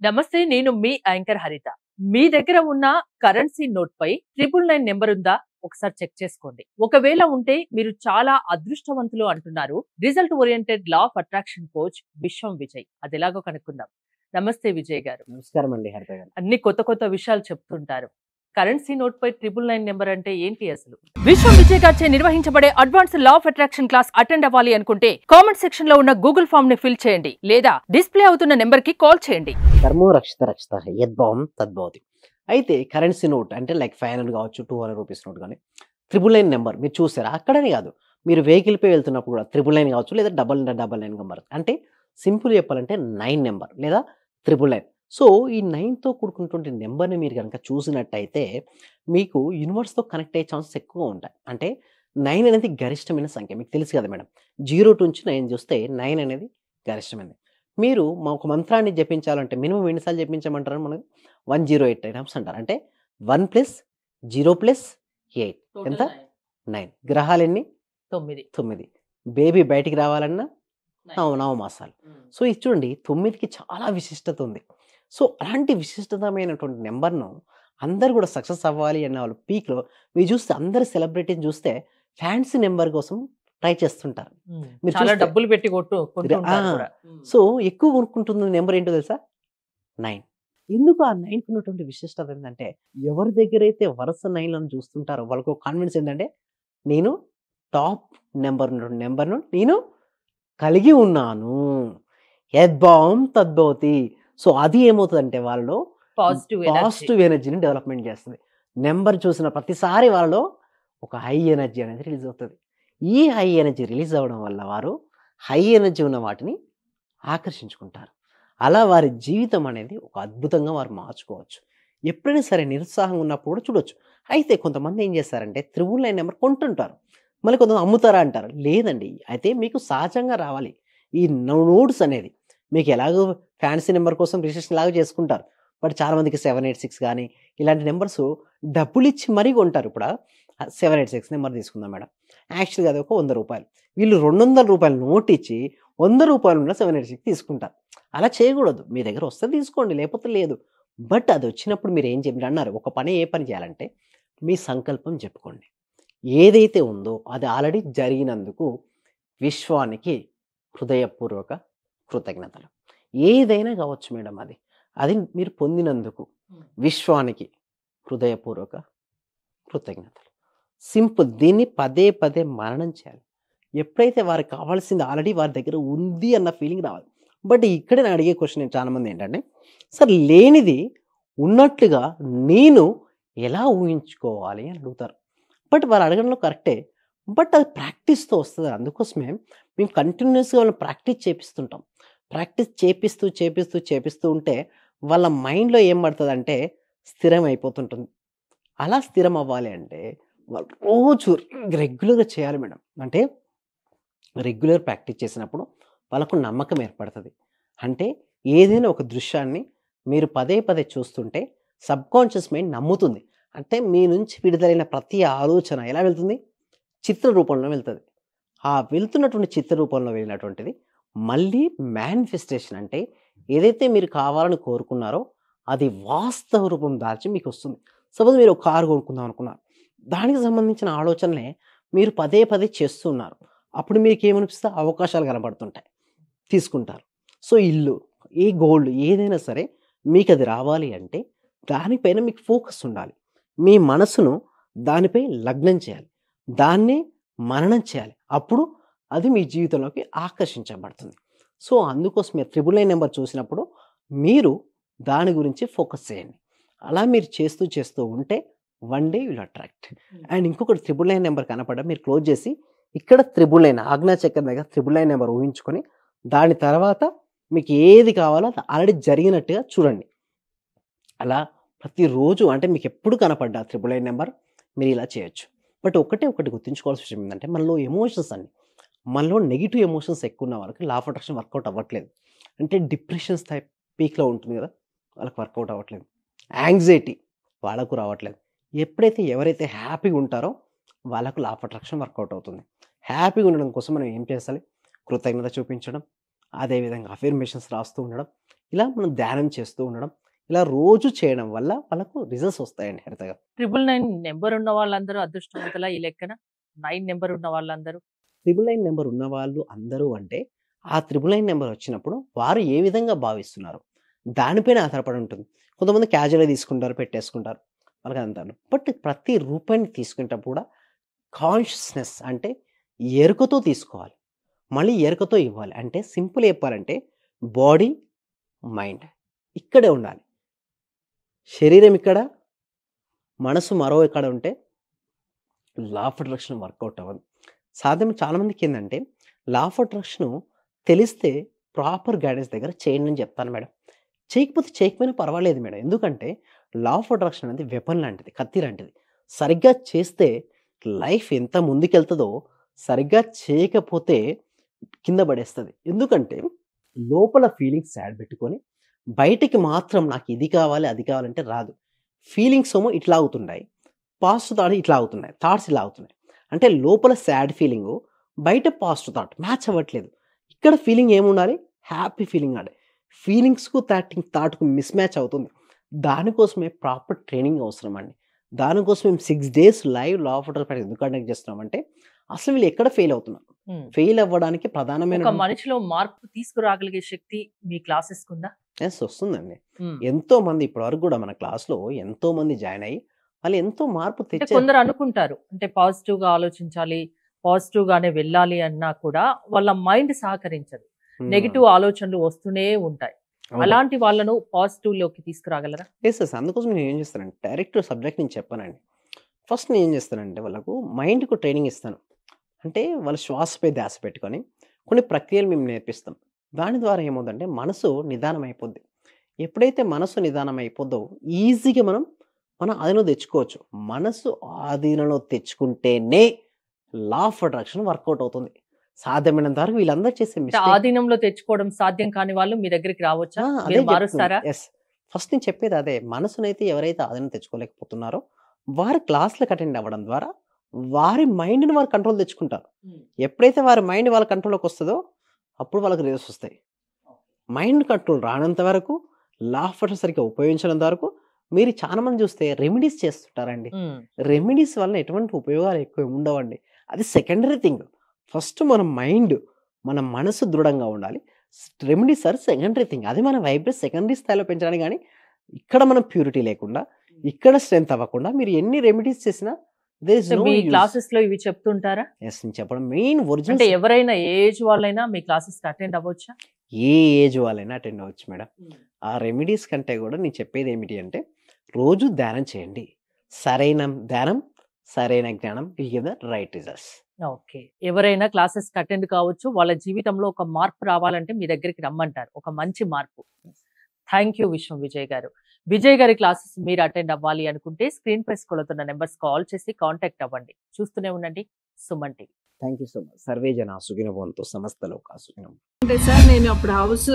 నమస్తే, నేను మీ యాంకర్ హరిత. మీ దగ్గర ఉన్న కరెన్సీ నోట్ పై 999 నెంబర్ ఉందా? ఒకసారి చెక్ చేసుకోండి. ఒకవేళ ఉంటే మీరు చాలా అదృష్టవంతులు అంటున్నారు result oriented law of attraction coach విశ్వం విజయ్. అది ఎలాగో కనుక్కుందాం. నమస్తే విజయ్ గారు. నమస్కారం అండి హరిత గారు. అన్ని కొత్త విషయాలు చెప్తుంటారు. కరెన్సీ నోట్ పై 999 నెంబర్ అంటే ఏంటి అసలు? విశ్వం విజయ్ గారిచే నిర్వహించబడే advance law of attraction class attend అవ్వాలి అనుకుంటే కామెంట్ సెక్షన్ లో ఉన్న గూగుల్ ఫామ్ ని ఫిల్ చేయండి, లేదా డిస్ప్లే అవుతున్న నెంబర్ కి కాల్ చేయండి. ధర్మో రక్షిత రక్షిత యద్భావం తద్భవతి. అయితే కరెన్సీ నోట్ అంటే లైక్ 500 కావచ్చు, 200 రూపీస్ నోట్ కానీ 999 నెంబర్ మీరు చూసారా? అక్కడనే కాదు, మీరు వెహికల్ పై వెళ్తున్నప్పుడు కూడా 999 కావచ్చు, లేదా 9999 నెంబర్. అంటే సింపుల్ చెప్పాలంటే 9 నెంబర్ లేదా 999. సో ఈ 9తో కూడుకున్నటువంటి నెంబర్ని మీరు కనుక చూసినట్టయితే మీకు యూనివర్స్తో కనెక్ట్ అయ్యే ఛాన్సెస్ ఎక్కువగా ఉంటాయి. అంటే 9 అనేది గరిష్టమైన సంఖ్య, మీకు తెలుసు కదా మేడం. 0 నుంచి 9 చూస్తే 9 అనేది గరిష్టమైనది. మీరు ఒక మంత్రాన్ని జపించాలంటే మినిమం ఎన్నిసార్లు జపించమంటారు? మనకు 108 టైమ్స్ అంటారు. అంటే 1 + 0 + 8 ఎంత? 9. గ్రహాలు ఎన్ని? 9. బేబీ బయటికి రావాలన్నా నవమాసాలు. సో ఇది చూడండి, 9కి చాలా విశిష్టత ఉంది. సో అలాంటి విశిష్టతమైనటువంటి నెంబర్ను అందరు కూడా సక్సెస్ అవ్వాలి అన్న వాళ్ళు పీక్లో మీరు చూస్తే అందరు సెలబ్రిటీని చూస్తే ఫ్యాన్సీ నెంబర్ కోసం ట్రై చేస్తుంటారు. మీరు చాలా చూస్తే డబ్బులు పెట్టి సో ఎక్కువ కొనుక్కుంటుంది నెంబర్ ఏంటో తెలుసా? 9. ఎందుకు ఆ 9కి ఉన్నటువంటి విశిష్టత ఏంటంటే, ఎవరి దగ్గర అయితే వరుస 9లను చూస్తుంటారో వాళ్ళకు కాన్ఫిడెన్స్ ఏంటంటే, నేను టాప్ నెంబర్ను నేను కలిగి ఉన్నాను. యద్భావం తద్భవతి. సో అది ఏమవుతుందంటే వాళ్ళలో పాజిటివ్ ఎనర్జీని డెవలప్మెంట్ చేస్తుంది. నెంబర్ చూసిన ప్రతిసారి వాళ్ళలో ఒక హై ఎనర్జీ అనేది రిలీజ్ అవుతుంది. ఈ హై ఎనర్జీ రిలీజ్ అవ్వడం వల్ల వారు హై ఎనర్జీ ఉన్న వాటిని ఆకర్షించుకుంటారు. అలా వారి జీవితం అనేది ఒక అద్భుతంగా వారు మార్చుకోవచ్చు. ఎప్పుడైనా సరే నిరుత్సాహంగా ఉన్నప్పుడు కూడా చూడొచ్చు. అయితే కొంతమంది ఏం చేస్తారంటే 999 నెంబర్ కొంటుంటారు, మళ్ళీ కొంతమంది అమ్ముతారా అంటారు. లేదండి, అయితే మీకు సహజంగా రావాలి ఈ నోట్స్ అనేది. మీకు ఎలాగో ఫ్యాన్సీ నెంబర్ కోసం రిజిస్ట్రేషన్ లాగా చేసుకుంటారు, బట్ చాలామందికి 786 కానీ ఇలాంటి నెంబర్స్ డబ్బులు ఇచ్చి మరీ కొంటారు. ఇప్పుడు 786 నెంబర్ తీసుకుందాం మేడం, యాక్చువల్గా అది ఒక 100 రూపాయలు. వీళ్ళు 200 రూపాయలు నోట్ ఇచ్చి 100 రూపాయలు ఉన్న 786 తీసుకుంటారు. అలా చేయకూడదు. మీ దగ్గర వస్తే తీసుకోండి, లేకపోతే లేదు. బట్ అది వచ్చినప్పుడు మీరు ఏం చెప్పి అన్నారు, ఏ పని చేయాలంటే మీ సంకల్పం చెప్పుకోండి. ఏదైతే ఉందో అది ఆల్రెడీ జరిగినందుకు విశ్వానికి హృదయపూర్వక కృతజ్ఞతలు. ఏదైనా కావచ్చు మేడం, అది మీరు పొందినందుకు విశ్వానికి హృదయపూర్వక కృతజ్ఞతలు. సింపుల్. దీన్ని పదే మననం చేయాలి. ఎప్పుడైతే వారికి కావాల్సింది ఆల్రెడీ వారి దగ్గర ఉంది అన్న ఫీలింగ్ రావాలి. బట్ ఇక్కడ నేను అడిగే క్వశ్చన్ చాలామంది ఏంటంటే, సార్ లేనిది ఉన్నట్లుగా నేను ఎలా ఊహించుకోవాలి అని అడుగుతారు. బట్ వారు అడగడంలో కరెక్టే, బట్ అది ప్రాక్టీస్తో వస్తుంది. అందుకోసమే మేము కంటిన్యూస్గా వాళ్ళని ప్రాక్టీస్ చేపిస్తుంటాం. ప్రాక్టీస్ చేపిస్తూ ఉంటే వాళ్ళ మైండ్లో ఏం పడుతుంది అంటే స్థిరం అయిపోతుంటుంది. అలా స్థిరం అవ్వాలి అంటే వాళ్ళు రోజు రెగ్యులర్గా చేయాలి మేడం. అంటే రెగ్యులర్ ప్రాక్టీస్ చేసినప్పుడు వాళ్ళకు నమ్మకం ఏర్పడుతుంది. అంటే ఏదైనా ఒక దృశ్యాన్ని మీరు పదే చూస్తుంటే సబ్కాన్షియస్ మైండ్ నమ్ముతుంది. అంటే మీ నుంచి విడుదలైన ప్రతి ఆలోచన ఎలా వెళ్తుంది? చిత్ర రూపంలో వెళ్తుంది. ఆ వెళ్తున్నటువంటి చిత్ర రూపంలో వెళ్ళినటువంటిది మళ్ళీ మేనిఫెస్టేషన్, అంటే ఏదైతే మీరు కావాలని కోరుకున్నారో అది వాస్తవ రూపం దాల్చి మీకు వస్తుంది. సపోజ్ మీరు ఒక కారు కొనుక్కుందాం అనుకున్నారు, దానికి సంబంధించిన ఆలోచనలే మీరు పదే చేస్తున్నారు. అప్పుడు మీకు ఏమనిపిస్తే అవకాశాలు కనబడుతుంటాయి, తీసుకుంటారు. సో ఇల్లు, ఏ గోల్డ్, ఏదైనా సరే మీకు అది రావాలి అంటే దానిపైన మీకు ఫోకస్ ఉండాలి. మీ మనసును దానిపై లగ్నం చేయాలి, దాన్నే మననం చేయాలి. అప్పుడు అది మీ జీవితంలోకి ఆకర్షించబడుతుంది. సో అందుకోసం మీరు 999 నెంబర్ చూసినప్పుడు మీరు దాని గురించి ఫోకస్ చేయండి. అలా మీరు చేస్తూ ఉంటే one day will attract. And ఇంకొకటి 999 నెంబర్ కనపడ మీరు క్లోజ్ చేసి ఇక్కడ 999 ఆజ్ఞాచక్రం దగ్గర 999 నెంబర్ ఊహించుకొని దాని తర్వాత మీకు ఏది కావాలో అది ఆల్రెడీ జరిగినట్టుగా చూడండి. అలా ప్రతిరోజు, అంటే మీకు ఎప్పుడు కనపడ్డా 999 నెంబర్ మీరు ఇలా చేయొచ్చు. బట్ ఒకటి గుర్తుంచుకోవాల్సిన విషయం ఏంటంటే, మనలో నెగిటివ్ ఎమోషన్స్ ఎక్కువ ఉన్న వాళ్ళకి లా ఆఫ్ అట్రాక్షన్ వర్కౌట్ అవ్వట్లేదు. అంటే డిప్రెషన్స్ టైప్ పీక్లో ఉంటుంది కదా, వాళ్ళకి వర్కౌట్ అవ్వట్లేదు. యాంగ్జైటీ వాళ్ళకు రావట్లేదు. ఎవరైతే హ్యాపీగా ఉంటారో వాళ్ళకు లా ఆఫ్ అట్రాక్షన్ వర్కౌట్ అవుతుంది. హ్యాపీగా ఉండడం కోసం మనం ఏం చేయాలి? కృతజ్ఞత చూపించడం, అదేవిధంగా అఫర్మేషన్స్ రాస్తూ ఉండడం, ఇలా మనం ధ్యానం చేస్తూ ఉండడం, ఇలా రోజు చేయడం వల్ల వాళ్ళకు రిజల్ట్స్ వస్తాయండి హరితగా. 999 నెంబర్ ఉన్న వాళ్ళందరూ అదృష్టవంతులా ఈ లెక్కన? 9 నెంబర్ ఉన్న వాళ్ళందరూ? 999 నెంబర్ ఉన్నవాళ్ళు అందరూ అంటే, ఆ 999 నెంబర్ వచ్చినప్పుడు వారు ఏ విధంగా భావిస్తున్నారు, దానిపైన ఆధారపడి ఉంటుంది. కొంతమంది క్యాజువల్‌గా తీసుకుంటారు, పెట్టేసుకుంటారు. వాళ్ళకంతా. బట్ ప్రతి రూపాయిని తీసుకునేటప్పుడు కూడా కాన్షియస్‌నెస్ అంటే ఎరుకతో తీసుకోవాలి. మళ్ళీ ఎరుకతో ఇవ్వాలి. అంటే సింపుల్ చెప్పాలంటే బాడీ, మైండ్ ఇక్కడే ఉండాలి. శరీరం ఇక్కడ, మనసు మరో ఎక్కడ ఉంటే లా ఆఫ్ అట్రాక్షన్ వర్కౌట్ అవ్వదు. చాలామందికి ఏందంటే లా ఆఫ్ అట్రాక్షన్ తెలిస్తే ప్రాపర్ గైడెన్స్ దగ్గర చేయండి అని చెప్తాను మేడం. చేయకపోతే చేయకపోయినా పర్వాలేదు మేడం. ఎందుకంటే లా ఆఫ్ అట్రాక్షన్ అనేది వెపన్ లాంటిది, కత్తి లాంటిది. సరిగ్గా చేస్తే లైఫ్ ఎంత ముందుకెళ్తుందో, సరిగ్గా చేయకపోతే కింద పడేస్తది. ఎందుకంటే లోపల ఫీలింగ్స్ సాడ్ పెట్టుకొని బయటికి మాత్రం నాకు ఇది కావాలి, అది కావాలంటే రాదు. ఫీలింగ్స్ ఏమో ఇట్లా అవుతున్నాయి, పాజిటివ్ థాట్ ఇట్లా అవుతున్నాయి, థాట్స్ ఇలా అవుతున్నాయి. అంటే లోపల సాడ్ ఫీలింగు, బయట పాజిటివ్ థాట్ మ్యాచ్ అవ్వట్లేదు. ఇక్కడ ఫీలింగ్ ఏముండాలి? హ్యాపీ ఫీలింగ్ ఉండాలి. ఫీలింగ్స్‌కు థాట్‌కు మిస్ మ్యాచ్ అవుతుంది. దానికోసమే ప్రాపర్ ట్రైనింగ్ అవసరం అండి. దానికోసం మేము 6 days live law of attraction ఎందుకు కండక్ట్ చేస్తున్నామంటే, అసలు వీళ్ళు ఎక్కడ ఫెయిల్ అవుతున్నారు? హ్మ్. ఫెయిల్ అవ్వడానికి ఒక ప్రధానమైన మనిషిలో మార్పు తీసుకురాగలిగే శక్తి మీ క్లాసెస్‌కుందా? వస్తుందండి. హ్మ్. ఎంతోమంది ఇప్పటివరకు గూడా మన క్లాస్‌లో ఎంతోమంది జాయిన్ అయ్యి, వాళ్ళు ఎంతో మార్పు అంటే తెచ్చారు. కొందరు అనుకుంటారు. అంటే పాజిటివ్‌గా ఆలోచించాలి, పాజిటివ్‌గానే వెళ్ళాలి అన్నా కూడా వాళ్ళ మైండ్ సహకరించదు. హ్మ్. నెగెటివ్ ఆలోచనలు వస్తూనే ఉంటాయి. అవును. అలాంటి వాళ్ళను పాజిటివ్‌లోకి తీసుకురాగలరా? యెస్. అందుకోసం నేనేం చేస్తానంటే డైరెక్ట్ సబ్జెక్ట్ నేను చెప్పనండి. ఫస్ట్ నేనేం చేస్తానంటే వాళ్ళకు మైండ్‌కు ట్రైనింగ్ ఇస్తాను. అంటే వాళ్ళ శ్వాసపై ధ్యాస పెట్టుకొని కొన్ని ప్రక్రియలు మేము నేర్పిస్తాం. దాని ద్వారా ఏమవుద్దంటే మనసు నిదానం అయిపోద్ది. ఎప్పుడైతే మనసు నిదానం అయిపోద్దో ఈజీగా మన ఆధీనంలో తెచ్చుకోవచ్చు. మనసు ఆధీనంలో తెచ్చుకుంటేనే లా ఆఫ్ అట్రాక్షన్ వర్కౌట్ అవుతుంది. సాధ్యమైనంత వరకు వీళ్ళందరూ చేసే అంటే మిస్టేక్ ఆధీనంలో తెచ్చుకోవడం సాధ్యం కాని వాళ్ళు మీ దగ్గరికి రావచ్చా? అదే మీరు చెప్తున్నాను. మారుస్తారా? యెస్. ఫస్ట్ నేను చెప్పేది అదే. మనసునైతే ఎవరైతే ఆధీనం తెచ్చుకోలేకపోతున్నారో, వారు క్లాస్‌లకి అటెండ్ అవ్వడం ద్వారా వారి మైండ్‌ని వారు కంట్రోల్ తెచ్చుకుంటారు. ఎప్పుడైతే వారి మైండ్ వాళ్ళ కంట్రోల్‌లోకి వస్తదో, అప్పుడు వాళ్ళకి రిజల్ట్స్ వస్తాయి. మైండ్ కంట్రోల్ రానంత వరకు, లా ఆఫ్ అట్రాక్షన్ సరిగ్గా ఉపయోగించనంత వరకు మీరు చాలా మంది చూస్తే రెమెడీస్ చేస్తుంటారండి. హ్మ్. రెమెడీస్ వలన ఎటువంటి ఉపయోగాలు ఎక్కువ ఉండవండి. అది సెకండరీ థింగ్. ఫస్ట్ మన మైండ్, మన మనసు దృఢంగా ఉండాలి. Remedies are secondary thing. అది మన వైబ్రేట్ సెకండరీ స్థాయిలో పెంచడానికి గానీ, ఇక్కడ మనం ప్యూరిటీ లేకుండా, ఇక్కడ స్ట్రెంత్ అవ్వకుండా మీరు ఎన్ని రెమెడీస్ చేసినా దేర్ ఇస్ సో నో మీ యూజ్. క్లాసెస్‌లో ఇవి చెప్తుంటారా? యెస్. నేను చెప్పడం మెయిన్ అంటే ఒరిజినల్ ఎవరైనా ఏ ఏజ్ వాళ్ళైనా మీ క్లాసెస్‌కి అటెండ్ అవ్వొచ్చా? ఏ ఏజ్ వాళ్ళైనా అటెండ్ అవ్వచ్చు మేడం. ఆ రెమెడీస్ కంటే గూడా నేను చెప్పేదేమిటి అంటే, రోజు ధ్యానం చేయండి. సరైన ధ్యానం, సరైన జ్ఞానం will give the right results. Okay. ఎవరైనా క్లాసెస్‌కి అటెండ్ కావచ్చు. వాళ్ళ జీవితంలో ఒక మార్పు రావాలంటే మీ దగ్గరికి రమ్మంటారు. ఒక మంచి మార్పు. థాంక్ యూ విశ్వం విజయ్ గారు. విజయ్ గారి క్లాసెస్ మీరు అటెండ్ అవ్వాలి అనుకుంటే స్క్రీన్ పై స్క్రోల్ అవుతున్న నంబర్స్ కాల్ చేసి కాంటాక్ట్ అవ్వండి. చూస్తూనే ఉండండి Suman TV. Thank you so much. Survey జనా సుఖినో భవంతు. సమస్త లోకా సుఖినో భవంతు. అంటే సార్ నేను అప్పుడు హౌస్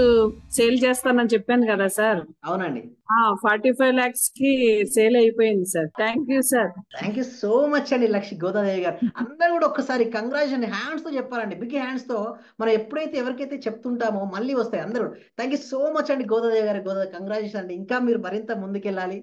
సేల్ చేస్తానని చెప్పాను కదా సార్. అవునండి. 45 lakhs కి సేల్ అయిపోయింది sir. Thank you sir. Thank you so much అండి గోదాదేవి గారు. అందరూ కూడా ఒక్కసారి కంగ్రాచులేషన్ హ్యాండ్స్‌తో చెప్పాలండి. బిగ్ హ్యాండ్స్‌తో మనం ఎప్పుడైతే ఎవరికైతే చెప్తుంటామో మళ్ళీ వస్తాయి అందరూ. థ్యాంక్ యూ సో మచ్ అండి గోదాదేవి గారు. కంగ్రాచులేషన్ అండి. ఇంకా మీరు మరింత ముందుకెళ్ళాలి.